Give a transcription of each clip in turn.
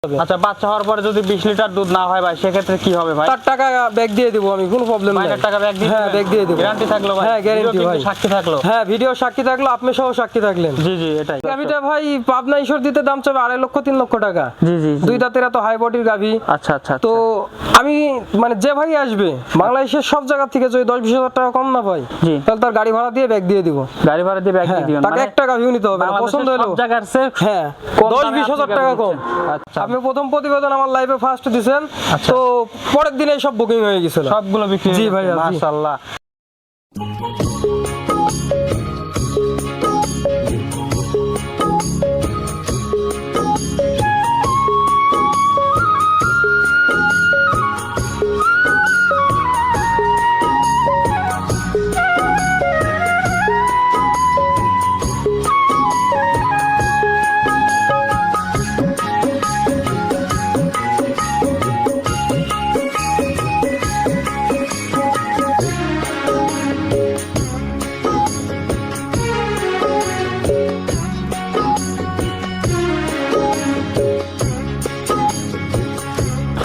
আচ্ছা, বাচ্চা হওয়ার পরে যদি 20 লিটার দুধ না হয় ভাই, সেক্ষেত্রে কি হবে ভাই? 4 টাকা ব্যাগ দিয়ে দেব আমি, কোনো প্রবলেম নাই। 5 টাকা ব্যাগ দিয়ে? হ্যাঁ, ব্যাগ দিয়ে দেব। গ্যারান্টি থাকলো ভাই? হ্যাঁ, গ্যারান্টি ভাই। সাক্ষী থাকলো? হ্যাঁ, ভিডিও সাক্ষী থাকলো, আপনি সহ সাক্ষী থাকলেন। জি জি, এটাই। গাভিটা ভাই পাবনা ঈশ্বর দিতে দাম চাবে 2.5 লক্ষ 3 লক্ষ টাকা। জি জি, দুই দাঁতের এত হাই বডির গাভি। আচ্ছা আচ্ছা। তো আমি মানে যে ভাই আসবে বাংলাদেশের সব জায়গা থেকে যদি 10-20 হাজার টাকা কম না পাই, জি, তাহলে তার গাড়ি ভাড়া দিয়ে ব্যাগ দিয়ে দিব। গাড়ি ভাড়া দিয়ে ব্যাগ দিয়ে দিবেন? তাকে একটা গাভিও নিতে হবে না, পছন্দ হলো সব জায়গার চেয়ে হ্যাঁ 10-20 হাজার টাকা কম। আচ্ছা, আপনি প্রথম প্রতিবেদন আমার লাইভে ফার্স্ট দিবেন, আচ্ছা, তো পরের দিনে সব বুকিং হয়ে গেছিল, সবগুলো বিক্রি? জি ভাই, মাশাআল্লাহ।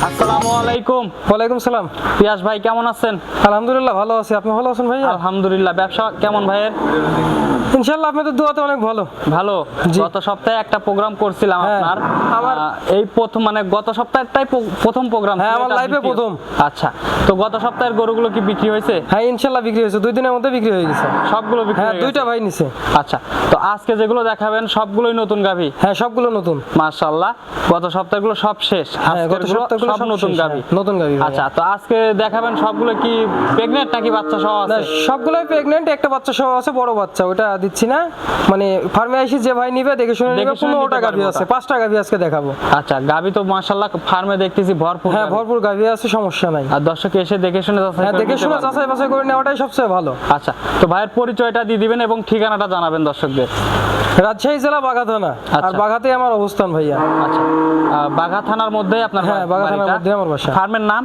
আসসালামু আলাইকুম। ওয়ালাইকুম সালাম। পিয়াস ভাই কেমন আছেন? আলহামদুলিল্লাহ ভালো আছি, আপনি ভালো আছেন ভাইয়া? আলহামদুলিল্লাহ। ব্যবসা কেমন ভাইয়ের? ইনশাআল্লাহ আপনাদের দোয়াতে অনেক ভালো। ভালো। গত সপ্তাহে একটা প্রোগ্রাম করছিলাম আপনার, আমার এই প্রথম মানে গত সপ্তাহেরটাই প্রথম প্রোগ্রাম। হ্যাঁ, আমার লাইভে প্রথম। আচ্ছা, তো গত সপ্তাহের গরুগুলো কি বিক্রি হয়েছে? হ্যাঁ, ইনশাআল্লাহ বিক্রি হয়েছে, 2 দিনের মধ্যে বিক্রি হয়ে গেছে সবগুলো বিক্রি? হ্যাঁ, হয়ে গেছে? 2টা ভাই নিছে। আচ্ছা, তো আজকে যেগুলো দেখাবেন সবগুলোই নতুন গাভী? হ্যাঁ, সবগুলো নতুন। মাশাআল্লাহ। গত সপ্তাহগুলো সব শেষ, হ্যাঁ, গত আজকেরগুলো সপ্তাহগুলো সব নতুন গাভী? নতুন গাভী। আচ্ছা, তো আজকে দেখাবেন সবগুলো কি প্রেগন্যান্ট নাকি বাচ্চা সহ না, আছে? সবগুলোই প্রেগন্যান্ট, একটা বাচ্চা সহ আছে, বড় বাচ্চা, ওটা দিচ্ছি না। মানে ফার্মে এসে যে ভাই নিবে দেখে শুনে নিবে। 15টা গাভী আছে, 5টা গাভী আজকে দেখাবো। আচ্ছা, গাভী তো মাশাআল্লাহ ফার্মে দেখতেছি ভরপুর। হ্যাঁ, ভরপুর গাভী আছে, সমস্যা নাই। আর দর্শক এসে দেখে শুনে হ্যাঁ, দেখে শুনে যাচাই বাছাই করে নেওয়াটাই সবচেয়ে ভালো। আচ্ছা, তো ভাইয়ের পরিচয়টা দিয়ে দিবেন এবং ঠিকানাটা জানাবেন দর্শকদের। রাজশাহী জেলা বাঘা থানা, আর বাঘাতে আমার অবস্থান ভাইয়া। আচ্ছা, বাঘা থানার মধ্যেই আপনার? হ্যাঁ, বাঘা থানার মধ্যে আমার বাসা। ফার্মের নাম?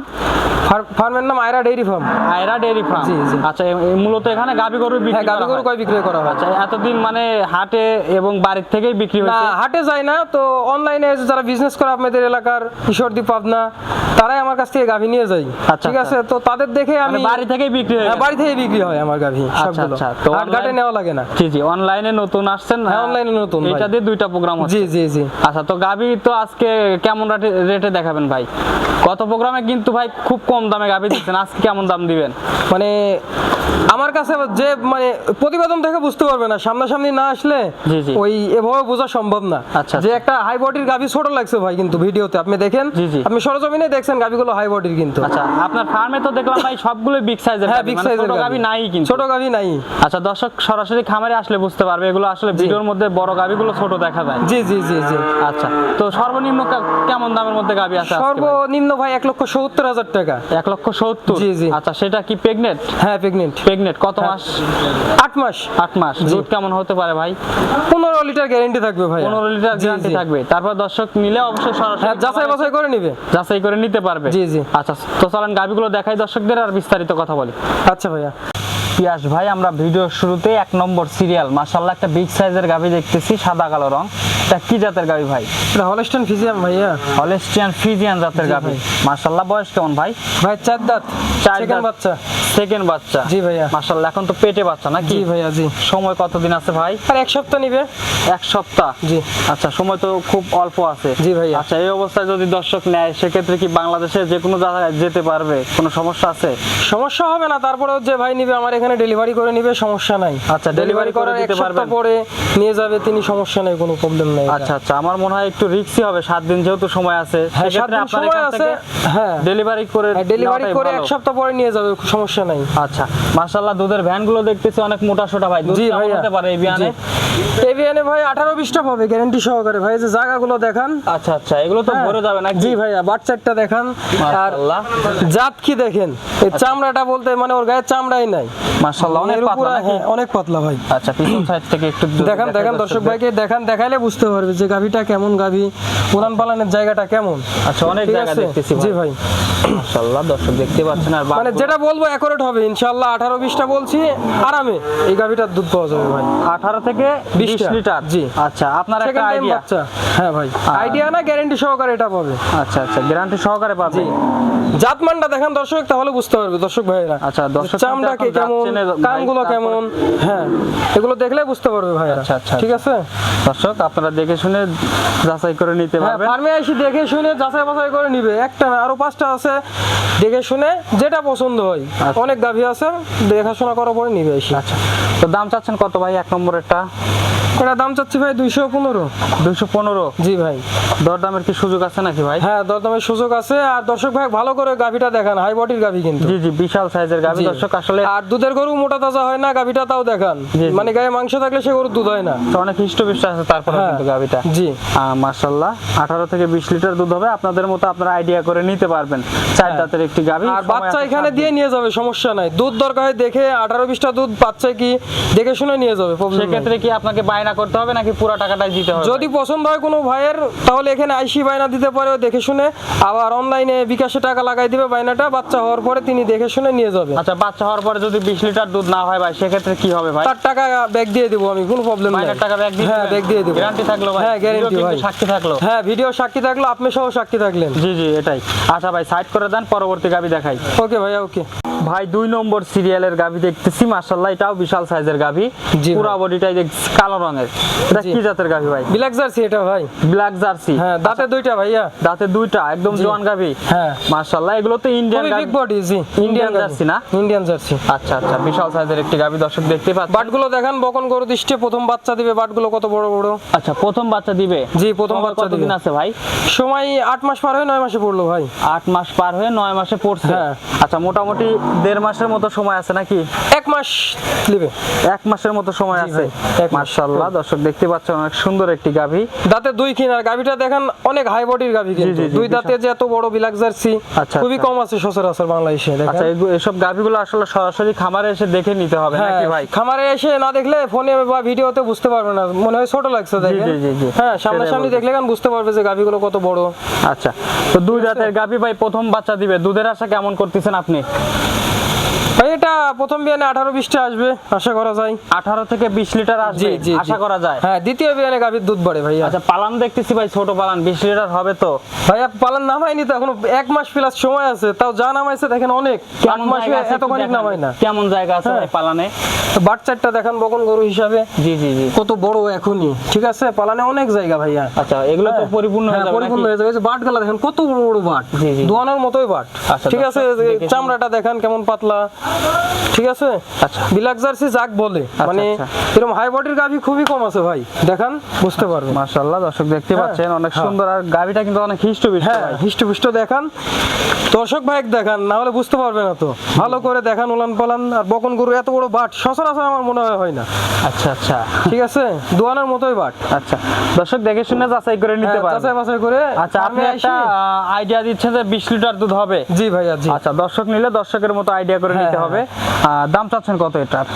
ফার্মের নাম Ayra dairy farm. Ayra dairy farm. জি জি। আচ্ছা, মূলত এখানে গাভী গরু বিক্রি? হ্যাঁ, গাভী গরু কয় বিক্রি করা হয়। আচ্ছা, এতদিন মানে হাটে এবং বাড়ির থেকেই বিক্রি না, হচ্ছে? হাটে যায় না তো, অনলাইনে যারা বিজনেস করে আপনাদের এলাকার ঈশ্বরদী পাবনা, তারাই আমার কাছ থেকে গাভী নিয়ে যায়। আচ্ছা, ঠিক আছে, তো তাদের দেখে আমি বাড়ি থেকেই বিক্রি হয়? হ্যাঁ, বাড়ি থেকে বিক্রি হয় আমার গাভী সবগুলো। আচ্ছা, তো হাটঘাটে নেওয়া লাগে না। জি জি, অনলাইনে নতুন আসছেন? হ্যাঁ, অনলাইনে নতুন। এটা দিয়ে 2টা প্রোগ্রাম হচ্ছে? জি জি জি। আচ্ছা, তো গাভী তো আজকে কেমন রেটে দেখাবেন ভাই? গত প্রোগ্রামে কিন্তু ভাই খুব কম দামে গাভী দিচ্ছেন, আজকে কেমন দাম দিবেন? মানে আমার কাছে যে মানে প্রতিবেদন দেখে বুঝতে পারবে না, সামনাসামনি না আসলে জি জি, ওই এভাবে বোঝা সম্ভব না। আচ্ছা, যে একটা হাই বডির গাভী ছোট লাগছে ভাই, কিন্তু ভিডিওতে আপনি দেখেন, জি জি, আপনি সরজমিনে দেখছেন গাভীগুলো হাই বডির কিন্তু। আচ্ছা, আপনার ফার্মে তো দেখলাম ভাই সবগুলো বিগ সাইজের? হ্যাঁ, বিগ সাইজের ছোট গাভী নাই কিন্তু? ছোট গাভী নাই। আচ্ছা, দর্শক সরাসরি খামারে আসলে বুঝতে পারবে, এগুলো আসলে ভিডিওর মধ্যে বড় গাভীগুলো ছোট দেখা যায়। জি জি জি জি। আচ্ছা, তো সর্বনিম্ন কেমন দামের মধ্যে গাভী আছে? সর্বনিম্ন ভাই 1,70,000 টাকা। 1,70,000? জি জি। আচ্ছা, সেটা কি প্রেগনেন্ট? হ্যাঁ, প্রেগনেন্ট। প্রেগনেন্ট কত মাস? 8 মাস। 8 মাস। দুধ কেমন হতে পারে ভাই? 15 লিটার গ্যারান্টি থাকবে ভাই। 15 লিটার গ্যারান্টি থাকবে? তারপর দর্শক নিলে অবশ্যই সরাসরি যাচাই বাছাই করে নিবে, যাচাই করে নিতে পারবে। জি জি। আচ্ছা, তো চলেন গাভীগুলো দেখাই দর্শকদের আর বিস্তারিত কথা বলি। আচ্ছা ভাইয়া। পিয়াস ভাই, আমরা ভিডিওর শুরুতে 1 নম্বর সিরিয়াল মাশাআল্লাহ একটা বিগ সাইজের গাভী দেখতেছি, সাদা কালো রং। এটা কি জাতের গাভী ভাই? এটা হলস্টাইন ফ্রিজিয়ান ভাইয়া। হলস্টিয়ান ফ্রিজিয়ান জাতের গাভী। মাশাআল্লাহ, বয়স কেমন ভাই? ভাই 4 দাঁত, 4 সেকেন্ড বাচ্চা। সেকেন্ড বাচ্চা? জি ভাইয়া। মাশাআল্লাহ, এখন তো পেটে বাচ্চা নাকি? জি ভাইয়া জি। সময় কতদিন আছে ভাই? আর 1 সপ্তাহ নিবে। 1 সপ্তাহ? জি। আচ্ছা, সময় তো খুব অল্প আছে। জি ভাইয়া। আচ্ছা, এই অবস্থায় যদি দর্শক নেয় সেক্ষেত্রে কি বাংলাদেশে যে কোনো জায়গায় যেতে পারবে? কোনো সমস্যা আছে? সমস্যা হবে না, তারপরেও যে ভাই নিবে আমার এখানে ডেলিভারি করে নিবে, সমস্যা নাই। আচ্ছা, ডেলিভারি করার 1 সপ্তাহ পরে নিয়ে যাবে তিনি, সমস্যা নাই, কোনো প্রবলেম নাই। আচ্ছা আচ্ছা, আমার মনে হয় একটু রিস্কি হবে, 7 দিন যেহেতু সময় আছে। হ্যাঁ, 7 সেক্ষেত্রে দিন আপনার সময় এখান আছে। থেকে হ্যাঁ, ডেলিভারি করে ডেলিভারি করে নেওয়াটাই 1 সপ্তাহ পরে নিয়ে যাবে, সমস্যা নাই। আচ্ছা, মাশাআল্লাহ, দুধের ভ্যানগুলো দেখতেছি অনেক মোটা সোটা ভাই। দুধ জি কেমন ভাইয়া হতে পারে এই বিয়ানে? এই বিয়ানে ভাই 18-20টা পাবে গ্যারান্টি সহকারে ভাই। যে জায়গাগুলো দেখান। আচ্ছা আচ্ছা, এগুলো তো ভরে যাবে নাকি? জি ভাইয়া, বাচ্চাটা দেখান। আর মাশাআল্লাহ, জাত কি দেখেন, এই চামড়াটা বলতে মানে ওর গায়ে চামড়াই নাই, মাশাআল্লাহ অনেক এর উপরে, পাতলা নাকি? হ্যাঁ, অনেক পাতলা ভাই। আচ্ছা পিছন সাইড থেকে একটু দেখান দেখান দর্শক ভাইকে দেখাইলে বুঝতে পারবে যে গাভিটা কেমন গাভি, উলান পালানের জায়গাটা কেমন। আচ্ছা অনেক ঠিক জায়গা আছে? দেখতেছি জি ভাই, মাশাআল্লাহ দর্শক দেখতে পাচ্ছেন। আর মানে যেটা বলবো অ্যাকুরেট হবে ইনশাআল্লাহ। 18-20টা বলছি, আরামে এই গাভিটার দুধ পাওয়া যাবে ভাই। 18 থেকে 20 টা। লিটার। জি। আচ্ছা আপনার একটা সেকেন্ড টাইম আইডিয়া। বাচ্চা, হ্যাঁ ভাই, আইডিয়া না গ্যারান্টি সহকারে এটা পাবে। আচ্ছা আচ্ছা গ্যারান্টি সহকারে পাবে। জি, জাতমানটা দেখেন দর্শক, তাহলে বুঝতে পারবে দর্শক ভাইরা। আচ্ছা দর্শক চামড়া কে কেমন, কানগুলো কেমন, হ্যাঁ এগুলো দেখলে বুঝতে পারবে ভাইরা। আচ্ছা, আচ্ছা, ঠিক আছে। দর্শক আপনারা দেখে শুনে যাচাই করে নিতে হ্যাঁ, পারবেন। ফার্মে এসে দেখে শুনে যাচাই বাছাই করে নিবে। একটা না, আরো 5টা আছে, দেখে শুনে যেটা পছন্দ হয়। আচ্ছা। অনেক গাভী আছে, দেখাশোনা করার পরে নিবে এসে। আচ্ছা তো দাম চাচ্ছেন কত ভাই এক নম্বরেরটা? এটা দাম চাচ্ছি ভাই 215। 215। জি ভাই। দরদামের কি সুযোগ আছে নাকি ভাই? হ্যাঁ, দরদামের সুযোগ আছে। আর দর্শক ভাই ভালো করে গাভীটা দেখান, হাই বডির গাভী কিন্তু। জি জি বিশাল সাইজের গাভী জি। দর্শক আসলে আর দুধের গরু মোটা তাজা হয় না, গাভীটা তাও দেখান। জি, জি। মানে গায়ে মাংস থাকলে সে গরুর দুধ হয় না। তো অনেক হৃষ্টপুষ্ট আছে তারপরে হ্যাঁ, কিন্তু গাভীটা। জি। মাশাআল্লাহ 18 থেকে 20 লিটার দুধ হবে। আপনাদের মতো আপনারা আইডিয়া করে নিতে পারবেন। চার হ্যাঁ। দাঁতের একটি গাভী। আর বাচ্চা এখানে দিয়ে নিয়ে যাবে, সমস্যা নাই। দুধ দরকার হয় দেখে 18-20টা দুধ বাচ্চা কি দেখে শুনে নিয়ে যাবে, প্রবলেম নেই। সেক্ষেত্রে কি আপনাকে বায়না করতে হবে নাকি পুরো টাকাটাই দিতে হবে? যদি পছন্দ হয় কোনো ভাইয়ের, তাহলে এখানে আইসি বায়না দিতে পারে, ও দেখে শুনে। আবার অনলাইনে বিকাশে টাকা লাগাই দিবে, বায়নাটা বাচ্চা হওয়ার পরে তিনি দেখে শুনে নিয়ে যাবে। আচ্ছা বাচ্চা হওয়ার পরে যদি 20 লিটার দুধ না হয় ভাই সেক্ষেত্রে কি হবে ভাই? তার টাকা ব্যাগ দিয়ে দেবো আমি, কোনো প্রবলেম নেই। মাইনের টাকা ব্যাগ দিয়ে হ্যাঁ, দিবেন? ব্যাগ দিয়ে দেবো। গ্যারান্টি থাকলো ভাই? হ্যাঁ, গ্যারান্টি ভিডিও ভাই। কিন্তু সাক্ষী থাকলো? হ্যাঁ, ভিডিও সাক্ষী থাকলো, আপনি সহ সাক্ষী থাকলেন। জি জি এটাই। আচ্ছা ভাই সাইড করে দেন, পরবর্তী গাভী দেখাই। ওকে ভাইয়া, ওকে। ভাই 2 নম্বর সিরিয়ালের গাভী দেখতেছি মাশাআল্লাহ, এটাও বিশাল সাইজের গাভী। জি ভাই। পুরো বডিটাই দেখছি কালো রঙের। এটা জি। কি জাতের গাভী ভাই? ব্ল্যাক জার্সি এটা ভাই। Black jersey. হ্যাঁ, দাঁতে 2টা ভাইয়া। দাঁতে 2টা, একদম জি। জোয়ান গাভী। হ্যাঁ, মাশাআল্লাহ এগুলো তো ইন্ডিয়ান খুবই গাভী। Big body. জি, ইন্ডিয়ান জার্সি না? Indian jersey. আচ্ছা আচ্ছা বিশাল সাইজের একটি গাভী দর্শক দেখতে পাচ্ছেন। বাটগুলো দেখান, বকন গরু দৃষ্টে প্রথম বাচ্চা দিবে, বাটগুলো কত বড় বড়। আচ্ছা প্রথম বাচ্চা দিবে? জি, প্রথম আমার বাচ্চা কতদিন দিবে। আছে ভাই? সময় 8 মাস পার হয়ে 9 মাসে পড়লো ভাই। 8 মাস পার হয়ে 9 মাসে পড়ছে। হ্যাঁ। আচ্ছা মোটামুটি 1.5 মাসের মতো সময় আছে নাকি? 1 মাস নেবে। 1 মাসের মতো সময় জি আছে। ভাই, 1 মাস। মাশাআল্লাহ দর্শক দেখতে পাচ্ছেন অনেক সুন্দর একটি গাভী। দাঁতে 2 কিনার গাভীটা দেখেন, অনেক হাই বডির গাভী কিন্তু। জি, জি, 2 দাঁতে যে এত বড় ব্ল্যাক জার্সি, আচ্ছা, খুবই আচ্ছা। কম আছে সচরাচর বাংলাদেশে। দেখেন। আচ্ছা এসব গাভীগুলো আসলে সরাসরি খামারে এসে দেখে নিতে হবে হ্যাঁ, নাকি ভাই? খামারে এসে না দেখলে ফোনে বা ভিডিওতে বুঝতে পারবে না, মনে হয় ছোট লাগছে দেখেন। জি, জি, জি। হ্যাঁ, সেটাই সামনাসামনি বলছি। দেখলে কেন বুঝতে পারবে যে গাভীগুলো কত বড়। আচ্ছা তো 2 দাঁতের গাভী ভাই প্রথম বাচ্চা দিবে, দুধের আশা কেমন করতেছেন আপনি? ভাই এটা প্রথম বিয়ানে 18-20টা আসবে আশা করা যায়। 18 থেকে 20 লিটার জি আসবে জি, আশা করা যায়। হ্যাঁ, দ্বিতীয় বিয়ানে গাভীর দুধ বাড়ে ভাইয়া। আচ্ছা পালান দেখতেছি ভাই, ছোট পালান 20 লিটার হবে তো? ভাইয়া পালান নামাইনি তো এখনো, 1 মাস প্লাস সময় আছে, তাও যা নামাইছে দেখেন অনেক। 8 মাসে জায়গা আছে এত একটু খানিক দেখান? নামাই না। কেমন জায়গা আছে হ্যাঁ। ভাই পালানে? তো বাট চারটা দেখান বকন গরু হিসাবে, জি জি জি। কত বড় এখনই। ঠিক আছে, পালানে অনেক জায়গা ভাইয়া। আচ্ছা এগুলো তো পরিপূর্ণ হয়ে হ্যাঁ, যাবে পরিপূর্ণ নাকি? হয়ে যাবে। এই যে বাট গালা দেখেন, কত বড় বড় বাট, জি, জি। দোয়ানোর মতোই বাট। আচ্ছা, ঠিক আছে, দর্শক দেখে চামড়াটা দেখান কেমন পাতলা। ঠিক আছে, আচ্ছা। ব্ল্যাক জার্সি যাক বলে, মানে আচ্ছা। এরকম হাই বডির গাভী খুবই কম আছে ভাই, দেখান বুঝতে পারবেন। মাশাআল্লাহ দর্শক দেখতে হ্যাঁ, পাচ্ছেন অনেক হ্যাঁ। সুন্দর, আর গাভীটা কিন্তু অনেক হৃষ্টপুষ্ট হ্যাঁ, ভাই। হিষ্টপুষ্ট দেখান, দর্শক ভাই দেখান, না হলে বুঝতে পারবে না তো। ভালো করে দেখান উলান পালান। আর বকন গরু এত বড় বাট সচরাচর আমার মনে হয় না। আচ্ছা আচ্ছা ঠিক আছে, দোয়ানোর মতোই বাট। আচ্ছা দর্শক দেখে শুনে যাচাই করে নিতে হ্যাঁ, পারবেন। যাচাই বাছাই করে। আচ্ছা আপনি আমি একটা আইসি- আইডিয়া দিচ্ছেন যে 20 লিটার দুধ হবে? জি ভাইয়া, জি। আচ্ছা দর্শক নিলে দর্শকের মতো আইডিয়া করে হ্যাঁ, নিতে হ্যাঁ, হবে। দাম চাচ্ছেন কত এটার?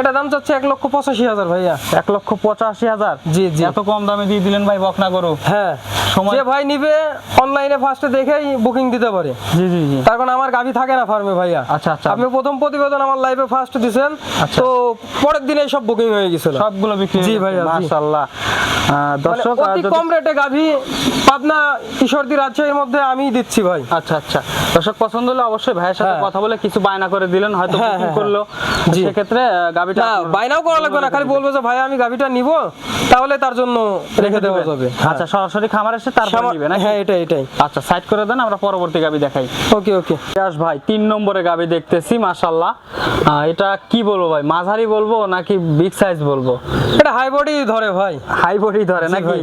এটা দাম চাচ্ছে 1,85,000 ভাইয়া। 1,85,000? জি, জি। এত কম দামে দিয়ে দিলেন ভাই বকনা গরু। হ্যাঁ, সময়- যে ভাই নিবে অনলাইনে ফার্স্টে দেখেই বুকিং দিতে পারে। জি জি জি। তার কারণ আমার গাভী থাকে না ফার্মে ভাইয়া। আচ্ছা আচ্ছা। আপনি প্রথম প্রতিবেদন আমার লাইভে ফার্স্ট দিবেন, আচ্ছা। তো পরের দিনে সব বুকিং হয়ে গেছিল। সবগুলো বিক্রি জি হয়ে গেছে? ভাইয়া, জি। মাশাআল্লাহ। মানে দর্শক অতি যদি- কম রেটে গাভী পাবনা ঈশ্বরদী রাজশাহীর মধ্যে আমি দিচ্ছি ভাই। আচ্ছা আচ্ছা দর্শক পছন্দ হলে অবশ্যই ভাইয়ের সাথে হ্যাঁ। কথা বলে কিছু বায়না করে দিলেন, হয়তো হ্যাঁ, বুকিং হ্যাঁ, করলো। জি। সেক্ষেত্রে গাভীটা না, আপনার- বাইনাও করা লাগবে না, খালি বলবে যে ভাই আমি গাভীটা নিব, তাহলে তার জন্য রেখে দেওয়া যাবে। আচ্ছা সরাসরি খামার এসে তারপর নিবে নাকি? হ্যাঁ, এটাই। আচ্ছা সাইড করে দেন, আমরা পরবর্তী গাভী দেখাই। ওকে ওকে। ইয়াস ভাই 3 নম্বরে গাভী দেখতেছি মাশাআল্লাহ। এটা কি বলবো ভাই, মাঝারি বলবো নাকি বিগ সাইজ বলবো? এটা হাই বডি ধরে ভাই। হাই বডি ধরে জি নাকি? ভাই।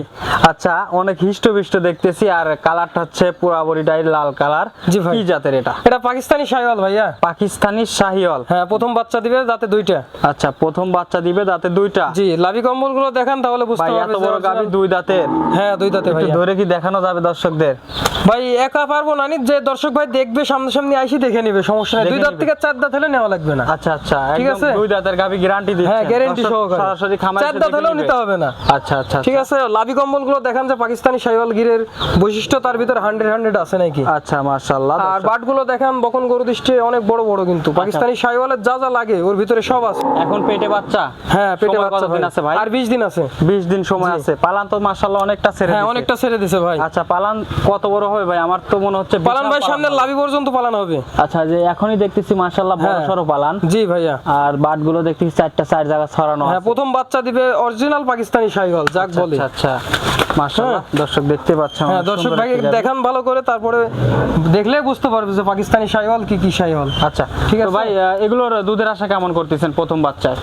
আচ্ছা অনেক হিষ্টপিষ্ট দেখতেছি, আর কালারটা হচ্ছে পুরা বডিটাই লাল কালার। জি ভাই। কি জাতের এটা? এটা পাকিস্তানি শাহিওয়াল ভাইয়া। পাকিস্তানি শাহি শাহিওয়াল। হ্যাঁ, প্রথম বাচ্চা দিবে দাঁতে দুইটা। আচ্ছা, প্রথম বাচ্চা দিবে দাঁতে দুইটা। জি, লাভি কম্বল গুলো দেখান তাহলে বুঝতে ভাই পারবে এত বড় গাভী দুই দাঁতের? হ্যাঁ, দুই দাঁতে ভাই। একটু ধরে কি দেখানো যাবে দর্শকদের? ভাই একা পারবো না, যে দর্শক ভাই দেখবে সামনাসামনি আইসি দেখে নিবে, সমস্যা নেই। দুই দাঁত থেকে চার দাঁত হলে নেওয়া লাগবে না। আচ্ছা আচ্ছা, ঠিক একদম আছে। দুই দাঁতের গাভী গ্যারান্টি দিচ্ছেন? হ্যাঁ, গ্যারান্টি দর্শক সহকারে। সরাসরি খামারে চার এসে দাঁত দেখে হলেও নিবে। নিতে হবে না। আচ্ছা আচ্ছা ঠিক আছে। লাভি কম্বল গুলো দেখান যে পাকিস্তানি শাহিওয়াল গিরের বৈশিষ্ট্য তার ভিতরে 100 আছে নাকি। আচ্ছা, মাশাআল্লাহ। আর বাট গুলো দেখান বকন গরু দৃষ্টি অনেক বড় বড়, কিন্তু পাকিস্তানি শাহিওয়ালের যা যা লাগে ওর ভিতরে সব আছে। এখন পেটে বাচ্চা? হ্যাঁ, পেটে সময় বাচ্চা কতদিন আছে ভাই? আর 20 দিন আছে। 20 দিন সময় আছে। পালান তো মাশাআল্লাহ অনেকটা ছেড়ে হ্যাঁ, দিছে। অনেকটা ছেড়ে দিছে ভাই। আচ্ছা, পালান কত বড় হবে ভাই? আমার তো মনে হচ্ছে পালান ভাই সামনের লাভি পর্যন্ত পালান হবে। আচ্ছা, যে এখনই দেখতেছি মাশাআল্লাহ বড় সরো পালান। জি ভাইয়া। আর বাট গুলো দেখতেছি চার জায়গা ছড়ানো হ্যাঁ, আছে। প্রথম বাচ্চা দিবে অরিজিনাল পাকিস্তানি শাহিওয়াল যাক বলে। আচ্ছা আচ্ছা, মাশাআল্লাহ দর্শক দেখতে পাচ্ছেন। হ্যাঁ, দর্শক ভাই দেখান ভালো করে, তারপরে দেখলেই বুঝতে পারবে যে পাকিস্তানি শাহিওয়াল কি কি শাহিওয়াল। আচ্ছা ঠিক ঠিক আছে। আছে ভাই, এগুলোর দুধের আশা কেমন করতেছেন প্রথম বাচ্চায়?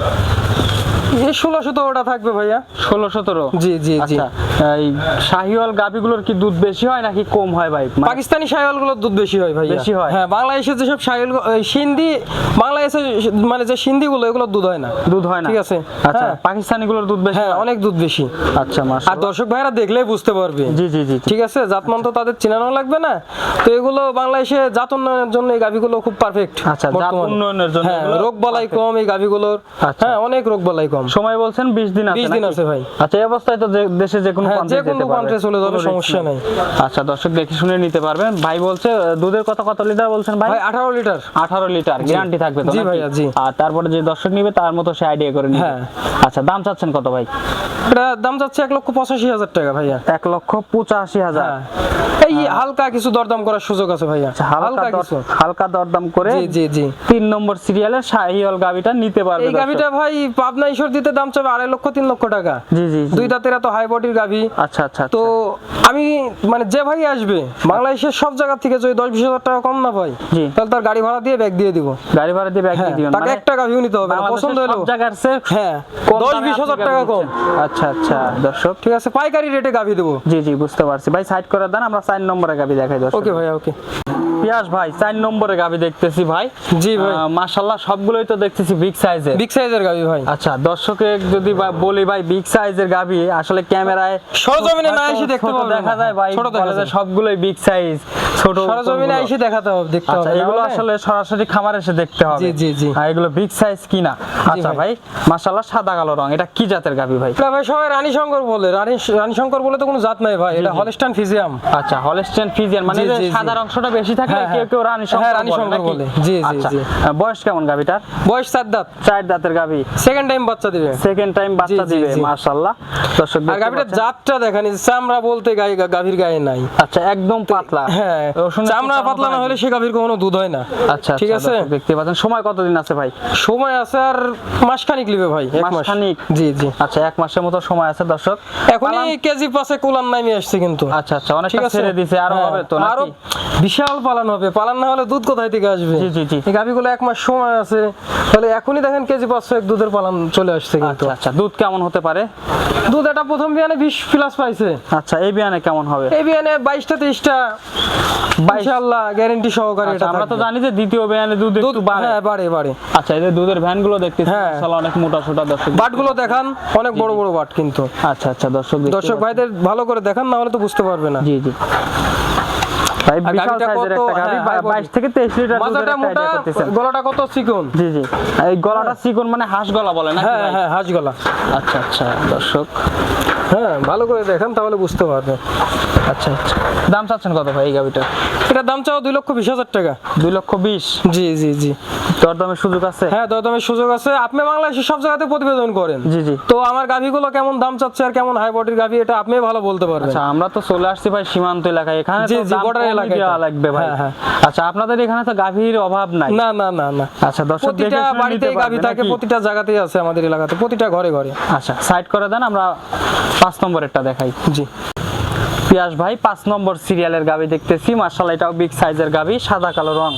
এই 16-17 থাকবে ভাইয়া। 16-17? জি জি জি। আচ্ছা, এই শাহিওয়াল গাভীগুলোর কি দুধ বেশি হয় নাকি কম হয় ভাই? পাকিস্তানি শাহিওয়াল গুলোর দুধ বেশি হয় ভাই। বেশি হয়? হ্যাঁ, বাংলাদেশের যেসব শাহিওয়াল সিন্ধি, বাংলাদেশে মানে যে সিন্ধি গুলো এগুলোর দুধ হয় না। দুধ হয় না? ঠিক আছে। আচ্ছা, হ্যাঁ। পাকিস্তানি গুলোর দুধ বেশি? হ্যাঁ, অনেক দুধ বেশি। আচ্ছা, আর মাশাআল্লাহ। দর্শক ভাইরা দেখলেই বুঝতে পারবে। জি জি জি। ঠিক আছে, জাতমান তো তাদের চিনানো লাগবে না। তো এগুলো বাংলাদেশে জাত উন্নয়নের জন্য এই গাভীগুলো খুব পারফেক্ট। আচ্ছা, জাত উন্নয়নের জন্য হ্যাঁ, এগুলো রোগ বালাই কম এই গাভীগুলোর। আচ্ছা। হ্যাঁ, অনেক রোগ বালাই কম। সময় বলছেন 20 দিন আছে? 20 দিন নাকি? আছে ভাই। আচ্ছা, এই অবস্থায় তো দেশে যে কোনো হ্যাঁ, প্রান্তে যে কোনো যেতে পারবে? প্রান্তে চলে যাবে, কোনো risk সমস্যা নাই। আচ্ছা, দর্শক দেখে শুনে নিতে পারবেন। ভাই বলছে দুধের কত লিটার বলছেন ভাই? ভাই 18 লিটার। 18 লিটার গ্যারান্টি থাকবে তো? জি নাকি? ভাইয়া, জি। আর তারপরে যে দর্শক নিবে তার মতো সে আইডিয়া করে নিবে। হ্যাঁ। আচ্ছা, দাম চাচ্ছেন কত ভাই? এটা দাম যাচ্ছে 1,85,000 টাকা ভাইয়া। 1,85,000? হ্যাঁ। এই হালকা কিছু দরদাম করার সুযোগ আছে ভাইয়া। হালকা কিছু। হালকা দরদাম করে জি জি জি। 3 নম্বর সিরিয়ালের শাহিওয়াল গাবিটা নিতে পারবে এই গাভিটা ভাই পাবনা ঈশ্বর দিতে দাম চাবে 2.5 লক্ষ 3 লক্ষ টাকা। জি জি। দুই দাঁতের এত হাই বডির গাভি। আচ্ছা আচ্ছা। তো আমি মানে যে ভাই আসবে বাংলাদেশের সব জায়গা থেকে যদি 10-20 হাজার টাকা কম না পাই, জি। তাহলে তার গাড়ি ভাড়া দিয়ে ব্যাগ দিয়ে দিব। গাড়ি ভাড়া দিয়ে ব্যাগ দিয়ে দিবেন? তাকে একটা গাভিও নিতে হবে না, পছন্দ হলো। সব জায়গার চেয়ে হ্যাঁ, কম দামে 10-20 হাজার আপনি টাকা গাভী কম। দিচ্ছেন। আচ্ছা আচ্ছা, দর্শক ঠিক আছে, পাইকারি রেটে গাভি দেবো। জি জি, বুঝতে পারছি ভাই। সাইড করে দেন, আমরা 4 নম্বরে গাভী দেখাই দর্শক। ওকে ভাইয়া, ওকে। পিয়াস ভাই 4 নম্বরে গাভী দেখতেছি ভাই। জি ভাই। মাশাআল্লাহ সবগুলোই তো দেখতেছি বিগ সাইজের। বিগ সাইজের গাভি ভাই। আচ্ছা, দর্শকে যদি বলি ভাই বিগ সাইজের গাভী আসলে ক্যামেরায় সরজমিনে না এসে দেখতে ছোট পারবেন না। দেখা যায় ভাই, ছোট দেখা বলে যে যায়। সবগুলোই বিগ সাইজ, ছোট সরজমিনে এসে দেখাতে হবে, দেখতে আচ্ছা, হবে। এগুলো আসলে সরাসরি খামার এসে দেখতে হবে। জি জি জি। আর এগুলো বিগ সাইজ কিনা? আচ্ছা ভাই। ভাই, মাশাআল্লাহ সাদা কালো রং, এটা কি জাতের গাভী ভাই? এটা ভাই সবাই রানী শঙ্কর বলে। রানী শঙ্কর বলে তো কোনো জাত নাই ভাই, এটা হলস্টাইন ফিজিয়াম। আচ্ছা, হলস্টাইন ফ্রিজিয়ান, মানে জি, যে জি, জি। সাদা অংশটা বেশি থাকে, হ্যাঁ, কেউ কেউ রানী শঙ্কর হ্যাঁ, রানী শঙ্কর নাকি? বলে। জি, জি, আচ্ছা, জি। বয়স কেমন গাভীটার? বয়স 4 দাঁত। 4 দাঁতের গাভী, সেকেন্ড টাইম বাচ্চা দিবে। সেকেন্ড টাইম বাচ্চা জি, জি, দিবে, জি। মাশাআল্লাহ। দর্শক আর দেখতে গাভীটার পাচ্ছেন। জাতটা দেখেন, চামড়া বলতে গাভীর গায়ে নাই। আচ্ছা, একদম পাতলা। হ্যাঁ, রসুনের চামড়া টুকরা পাতলা না মতো হলে সে গাভীর কোনো দুধ হয় না। আচ্ছা, ঠিক আচ্ছা, আছে। দর্শক দেখতে পাচ্ছেন। সময় কতদিন আছে ভাই? সময় আছে আর মাসখানিক লিবে ভাই, 1 মাস। মাসখানিক? জি জি। আচ্ছা, 1 মাসের মতো সময় আছে দর্শক। এখনই কেজি পাশে কুলান নামি আসছে কিন্তু। আচ্ছা আচ্ছা, ঠিক অনেকটা আছে। ছেড়ে দিছে, আরো হ্যাঁ, হবে তো আরো নাকি? বিশাল পালন হবে। পালন না হলে দুধ কোথায় থেকে আসবে? জি, জি, জি। এই গাভীগুলো 1 মাস সময় আছে, তাহলে এখনই দেখেন কেজি 500 দুধের পালন চলে আসছে কিন্তু। আচ্ছা আচ্ছা, দুধ কেমন হতে পারে? দুধ এটা প্রথম বিয়ানে 20 প্লাস পাইছে। আচ্ছা, এই বিয়ানে কেমন হবে? এই বিয়ানে 22টা 23টা ইনশাআল্লাহ গ্যারান্টি সহকারে আচ্ছা, এটা আমরা তো থাকবে। জানি যে দ্বিতীয় বিয়ানে দুধ দুধ একটু বাড়ে। হ্যাঁ, বাড়ে। আচ্ছা, এই যে দুধের ভ্যান গুলো দেখতেছি, হ্যাঁ। মাশাআল্লাহ অনেক মোটা সোটা দর্শক। বাটগুলো দেখান, অনেক বড় বড় বাট কিন্তু। আচ্ছা আচ্ছা, দর্শক দেখতে দর্শক ভাইদের ভালো করে দেখান, না হলে তো বুঝতে পারবে না। জি জি ভাই, আর বিশাল গাভীটা সাইজের কত? একটা গাভী, হ্যাঁ, 22 থেকে 23 লিটার দুধের মাথাটা একটা মোটা, idea করতেছেন। গলাটা কত চিকন। জি জি, এই গলাটা চিকন মানে হাঁস গলা বলে নাকি হ্যাঁ ভাই? হ্যাঁ, হাঁস গলা। আচ্ছা আচ্ছা, দর্শক হ্যাঁ, ভালো করে দেখেন তাহলে বুঝতে পারবে। আচ্ছা আচ্ছা, দাম চাচ্ছেন কত ভাই এই গাভীটা? এটার দাম চাও 2,20,000 টাকা। 2,20,000? জি জি জি। দরদামের সুযোগ আছে? হ্যাঁ, দরদামের সুযোগ আছে। আপনি বাংলাদেশের সব জায়গাতে প্রতিবেদন করেন। জি জি। তো আমার গাভীগুলো কেমন দাম চাচ্ছে আর কেমন হাই বডির গাভী, এটা আপনি ভালো বলতে পারবেন। আচ্ছা, আমরা তো চলে আসছি ভাই সীমান্ত এলাকায়, এখানে জি, তো জি, দাম border কমই এলাকায় দেওয়া তো। লাগবে ভাই। হ্যাঁ, হ্যাঁ। আচ্ছা, আপনাদের এখানে তো গাভীর অভাব নাই? না না না না, আচ্ছা, দর্শক দেখে প্রতিটা শুনে বাড়িতে নিতে গাভী পারবে থাকে, নাকি? প্রতিটা জায়গাতেই আছে আমাদের এলাকাতে, প্রতিটা ঘরে ঘরে। আচ্ছা, সাইড করে দেন, আমরা 5 নম্বরেরটা দেখাই। জি। পিয়াস ভাই 5 নম্বর সিরিয়ালের গাভী দেখতেছি, মাশাআল্লাহ এটাও বিগ সাইজের গাভী, সাদা কালো রং।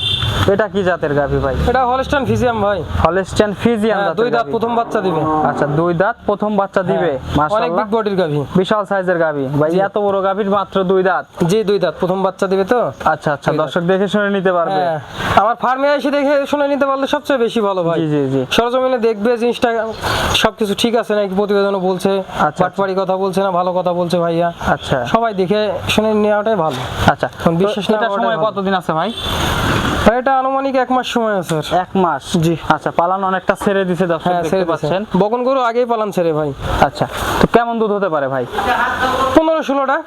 এটা কি জাতের গাভী ভাই? এটা হলস্টাইন ফ্রিজিয়ান ভাই। হলস্টাইন ফ্রিজিয়ান হ্যাঁ, জাতের দুই দাঁত গাভী। প্রথম বাচ্চা দিবে। আচ্ছা, দুই দাঁত প্রথম বাচ্চা দিবে, হ্যাঁ, অনেক মাশাআল্লাহ বিগ বডির গাভী। বিশাল সাইজের গাভী ভাই। জি। এত বড় গাভীর মাত্র দুই দাঁত? জি, দুই দাঁত প্রথম বাচ্চা দিবে তো। আচ্ছা আচ্ছা, দর্শক দেখে শুনে নিতে পারবে। হ্যাঁ, আমার ফার্মে এসে দেখে শুনে নিতে পারলে সবচেয়ে বেশি ভালো ভাই। জি জি জি। সরজমিনে দেখবে জিনিসটা সবকিছু ঠিক আছে নাকি, প্রতিবেদনও বলছে, আচ্ছা। বাটপাড়ি কথা বলছে না ভালো কথা বলছে ভাইয়া। আচ্ছা সবাই দেখে শুনে নেওয়াটাই ভালো। আচ্ছা, এখন বিশ্বাস না এটা করাটাই সময় ভালো। কতদিন আছে ভাই? ভাই, এটা আনুমানিক 1 মাস সময় আছে স্যার। 1 মাস। জি। আচ্ছা, পালান অনেকটা ছেড়ে দিছে দর্শক হ্যাঁ, দেখতে ছেড়ে দিছে। পাচ্ছেন। বকন গরু আগেই পালান ছেড়ে ভাই। আচ্ছা, তো কেমন দুধ হতে পারে ভাই? 15-16টা।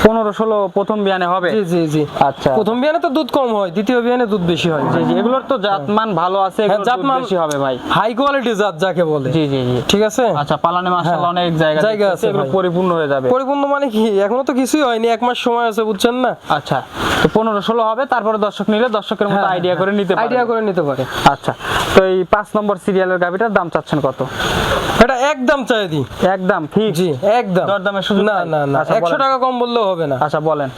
15-16 প্রথম বিয়ানে হবে? জি জি জি। আচ্ছা। প্রথম বিয়ানে তো দুধ কম হয়, দ্বিতীয় বিয়ানে দুধ বেশি হয়। জি জি, এগুলোর তো জাতমান ভালো আছে, হ্যাঁ, এগুলোর দুধ জাতমান বেশি হবে ভাই। হাই কোয়ালিটি জাত যাকে বলে। জি জি জি। ঠিক আছে। আচ্ছা, পালানে মাশাআল্লাহ হ্যাঁ, অনেক জায়গা জায়গা দেখতেছি, আছে এগুলো ভাই। পরিপূর্ণ হয়ে যাবে। পরিপূর্ণ মানে কি, এখনো তো কিছুই হয়নি, 1 মাস সময় আছে, বুঝছেন না। আচ্ছা, তো 15-16 হবে, তারপরে দর্শক নিলে দর্শকের মতো আইডিয়া করে নিতে পারবে। আইডিয়া করে নিতে পারে। আচ্ছা, তো এই 5 নম্বর সিরিয়ালের গাভিটার দাম চাচ্ছেন কত? এটা একদম চাই দি। একদম ফিক্স? জি, একদম। দরদামের সুযোগ না নাই? না না, আচ্ছা, 100 বলেন। টাকা কম বললেও হবে না। আচ্ছা বলেন।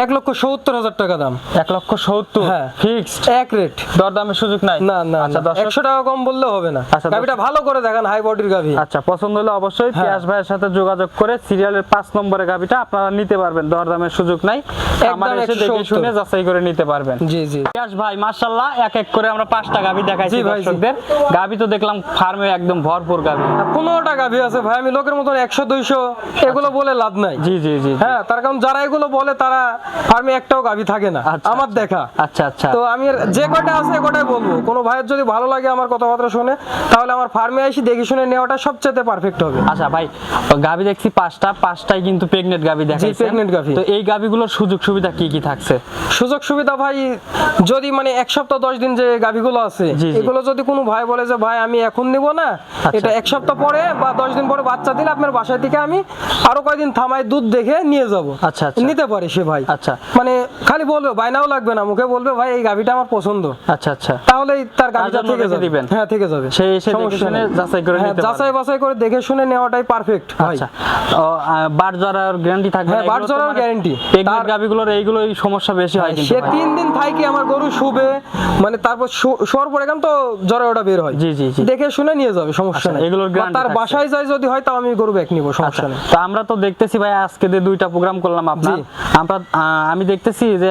1,70,000 টাকা দাম। 1,70,000 হ্যাঁ। ফিক্সড? এক রেট। দরদামের সুযোগ নাই? না না আচ্ছা, না, দর্শক 100 টাকা কম বললেও হবে না। আচ্ছা, গাভিটা ভালো করে দেখান, হাই বডির গাভি। আচ্ছা, পছন্দ হলে অবশ্যই হ্যাঁ। পিয়াস ভাইয়ের সাথে যোগাযোগ করে সিরিয়ালের 5 নম্বরের গাভিটা আপনারা নিতে পারবেন। দরদামের সুযোগ নাই, আমার এসে দেখে 170 শুনে যাচাই করে নিতে পারবেন। জি জি। পিয়াস ভাই মাশাআল্লাহ, এক এক করে আমরা 5টা গাভি দেখাইছি জি ভাই, জি। দর্শকদের। গাভি তো দেখলাম ফার্মে একদম ভরপুর গাভি। 15টা গাভি আছে ভাই, আমি লোকের মতন 100-200 এগুলো বলে লাভ নাই। জি জি জি জি। হ্যাঁ, তার কারণ যারা এগুলো বলে তারা ফার্মে একটাও গাভি থাকে না, আচ্ছা, আমার আচ্ছা। দেখা। আচ্ছা আচ্ছা। তো আমি যে কয়টা আছে এ কটাই বলবো। কোনো ভাইয়ের যদি ভালো লাগে আমার কথাবার্তা শুনে, তাহলে আমার ফার্মে এসে দেখে শুনে নেওয়াটা সবচেয়ে পারফেক্ট হবে। আচ্ছা ভাই, গাভি দেখছি 5টাই কিন্তু প্রেগনেন্ট গাভি দেখাইছেন। pregnant গাভী। তো এই গাভিগুলোর সুযোগ সুবিধা কি কি থাকছে? সুযোগ সুবিধা ভাই, যদি মানে 1 সপ্তাহ 10 দিন যে গাভিগুলো আছে, জি, জি। এগুলো যদি কোনো ভাই বলে যে ভাই আমি এখন নিব না, এটা 1 সপ্তাহ পরে বা 10 দিন পরে বাচ্চা দিলে আপনার বাসায় থেকে আমি আরো কয়দিন থামাই দুধ দেখে নিয়ে যাব, আচ্ছা, আচ্ছা। নিতে পারে সে ভাই। আচ্ছা। মানে খালি বলবে, বাইনাও লাগবে না, মুখে বলবে ভাই এই গাভিটা আমার পছন্দ, আচ্ছা আচ্ছা। তাহলেই তার গাভিটা জন্য থেকে রেখে যাবে। দিবেন? হ্যাঁ, থেকে যাবে। সে এসে দেখে সমস্যা শুনে নেই। যাচাই করে হ্যাঁ, নিতে পারবে। যাচাই বাছাই করে দেখে শুনে নেওয়াটাই পারফেক্ট ভাই। আচ্ছা, বাট জরার গ্যারান্টি থাকবে? হ্যাঁ, বাট জরার guarantee। প্রেগনেন্ট তার- গাভিগুলোর এইগুলোই সমস্যা বেশি হয় কিন্তু সে ভাই। 3 দিন থাকি আমার গরু শুবে, মানে তারপর শোয়ার পরে কেন তো জ্বরে ওটা বের হয়। জি, জি, জি। দেখে শুনে নিয়ে যাবে, সমস্যা আচ্ছা, নেই। এগুলোর বা guarantee তার থাকছে। বাসায় যাই যদি হয় তাও আমি গরু ব্যাক নিব, আচ্ছা, সমস্যা নেই। তো আমরা তো দেখতেছি ভাই আজকে যে 2টা প্রোগ্রাম করলাম আপনার, জি। আমরা আমি দেখতেছি যে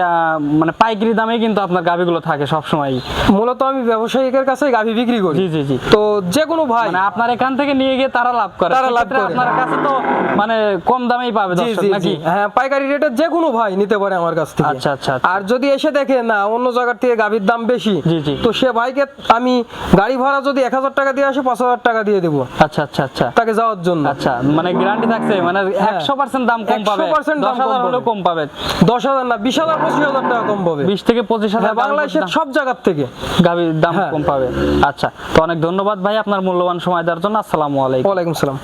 মানে পাইকারি দামে কিন্তু আপনার গাভিগুলো থাকে সব সময়। মূলত আমি ব্যবসায়িকের কাছে গাভী বিক্রি করি। জি জি জি। তো যে কোনো ভাই, মানে আপনার এখান থেকে নিয়ে গিয়ে তারা লাভ করে, তারা লাভ সেক্ষেত্রে করে। আপনার কাছে তো মানে কম দামেই পাবে জি দর্শক জি জি, নাকি? হ্যাঁ, পাইকারি রেটে যে কোনো ভাই নিতে পারে আমার কাছ থেকে। আচ্ছা, আচ্ছা, আচ্ছা। আর যদি এসে দেখে না অন্য জায়গার থেকে গাভীর দাম বেশি, জি, জি। তো সে ভাইকে আমি গাড়ি ভাড়া যদি 1,000 টাকা দিয়ে আসে, 5,000 টাকা দিয়ে দেবো আচ্ছা আচ্ছা আচ্ছা। তাকে যাওয়ার জন্য। আচ্ছা, মানে গ্যারান্টি থাকছে, মানে হ্যাঁ। 100% দাম কম পাবে, 100% দাম 10,000 কম হলেও পাবে। কম পাবে। 10,000 না, 20,000 25,000 টাকা কম পাবে। 20 থেকে 25,000 হ্যাঁ, বাংলাদেশের সব জায়গার থেকে গাভির দাম হ্যাঁ। কম পাবে। আচ্ছা, তো অনেক ধন্যবাদ ভাই আপনার মূল্যবান সময় দেওয়ার জন্য। আসসালামু আলাইকুম। ওয়ালাইকুম সালাম।